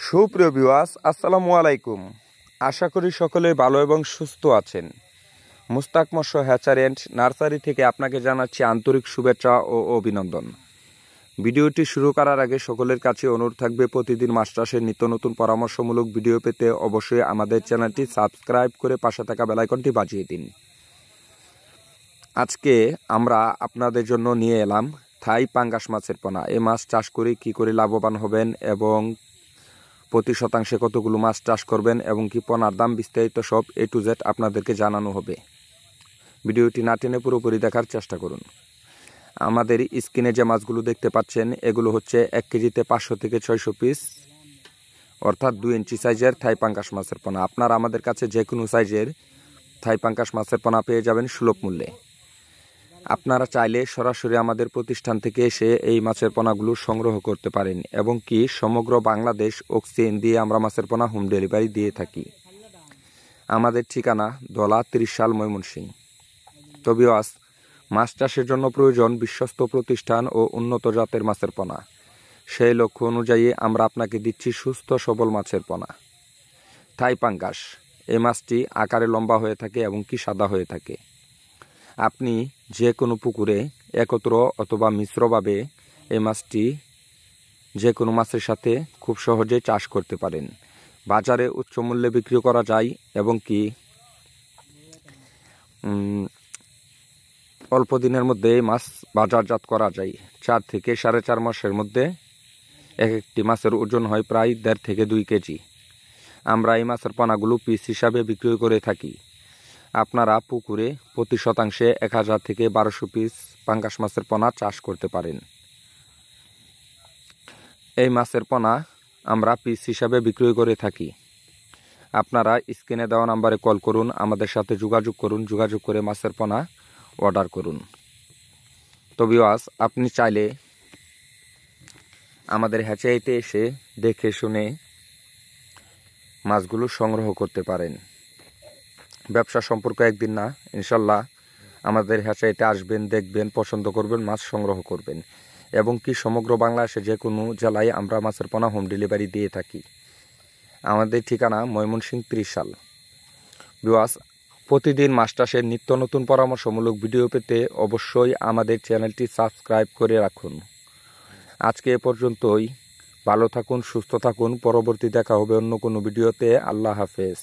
সুপ্রিয় ভিউয়ার্স, আসসালামু আলাইকুম। আশা করি সকলে ভালো এবং সুস্থ আছেন। মুস্তাক মৎস্য হ্যাচারি অ্যান্ড নার্সারি থেকে আপনাকে জানাচ্ছি আন্তরিক শুভেচ্ছা ও অভিনন্দন। ভিডিওটি শুরু করার আগে সকলের কাছে অনুরোধ থাকবে, প্রতিদিন মাছ চাষের নিত্য নতুন পরামর্শমূলক ভিডিও পেতে অবশ্যই আমাদের চ্যানেলটি সাবস্ক্রাইব করে পাশে থাকা বেল আইকনটি বাজিয়ে দিন। আজকে আমরা আপনাদের জন্য নিয়ে এলাম থাই পাঙ্গাস মাছের পোনা। এই মাছ চাষ করে কি করে লাভবান হবেন এবং প্রতি শতাংশে কতগুলো মাছ চাষ করবেন এবং কি পোনার দাম বিস্তারিত সব A to Z আপনাদেরকে জানানো হবে। ভিডিওটি না টেনে পুরোপুরি দেখার চেষ্টা করুন। আমাদের স্ক্রিনে যে মাছগুলো দেখতে পাচ্ছেন এগুলো হচ্ছে 1 কেজিতে 500 থেকে 600 পিস, অর্থাৎ 2 ইঞ্চি সাইজের থাই পাঙ্গাস মাছের পোনা। আপনারা আমাদের কাছে যে কোনো সাইজের থাই পাঙ্গাস মাছের পোনা পেয়ে যাবেন সুলভ মূল্যে। আপনারা চাইলে সরাসরি আমাদের প্রতিষ্ঠান থেকে এসে এই মাছের পোনাগুলো সংগ্রহ করতে পারেন এবং কি সমগ্র বাংলাদেশ অক্সিজেন দিয়ে আমরা মাছের পোনা হোম ডেলিভারি দিয়ে থাকি। আমাদের ঠিকানা দলা 30 সাল ময়মনসিংহ। তবে আজ মাছ চাষের জন্য প্রয়োজন বিশ্বস্ত প্রতিষ্ঠান ও উন্নত জাতের মাছের পোনা। সেই লক্ষ্য অনুযায়ী আমরা আপনাকে দিচ্ছি সুস্থ সবল মাছের পোনা থাই পাঙ্গাস। এই মাছটি আকারে লম্বা হয়ে থাকে এবং কি সাদা হয়ে থাকে। আপনি যে কোনো পুকুরে একত্র অথবা মিশ্রভাবে এই মাছটি যে কোনো মাছের সাথে খুব সহজে চাষ করতে পারেন। বাজারে উচ্চ মূল্যে বিক্রি করা যায় এবং কি অল্প দিনের মধ্যে এই মাছ বাজারজাত করা যায়। 4 থেকে 4.5 মাসের মধ্যে এক একটি মাছের ওজন হয় প্রায় 1.5 থেকে 2 কেজি। আমরা এই মাছের পোনাগুলো পিস হিসাবে বিক্রি করে থাকি। আপনারা পুকুরে প্রতি শতাংশে 1000 থেকে 1200 পিস পাঙ্গাস মাছের পোনা চাষ করতে পারেন। এই মাছের পোনা আমরা পিস হিসাবে বিক্রি করে থাকি। আপনারা স্ক্রিনে দেওয়া নাম্বারে কল করুন, আমাদের সাথে যোগাযোগ করুন, যোগাযোগ করে মাছের পোনা অর্ডার করুন। তবে আজ আপনি চাইলে আমাদের হ্যাচারিতে এসে দেখে শুনে মাছগুলো সংগ্রহ করতে পারেন। ব্যবসা সম্পর্ক একদিন না, ইনশাল্লাহ আমাদের হ্যাচারিতে আসবেন, দেখবেন, পছন্দ করবেন, মাছ সংগ্রহ করবেন এবং কি সমগ্র বাংলাদেশে যে কোনো জেলায় আমরা মাছের পোনা হোম ডেলিভারি দিয়ে থাকি। আমাদের ঠিকানা ময়মনসিংহ 30 সাল। ভিউয়ার্স, প্রতিদিন মাছ চাষের নিত্য নতুন পরামর্শমূলক ভিডিও পেতে অবশ্যই আমাদের চ্যানেলটি সাবস্ক্রাইব করে রাখুন। আজকে এ পর্যন্তই। ভালো থাকুন, সুস্থ থাকুন। পরবর্তী দেখা হবে অন্য কোনো ভিডিওতে। আল্লাহ হাফেজ।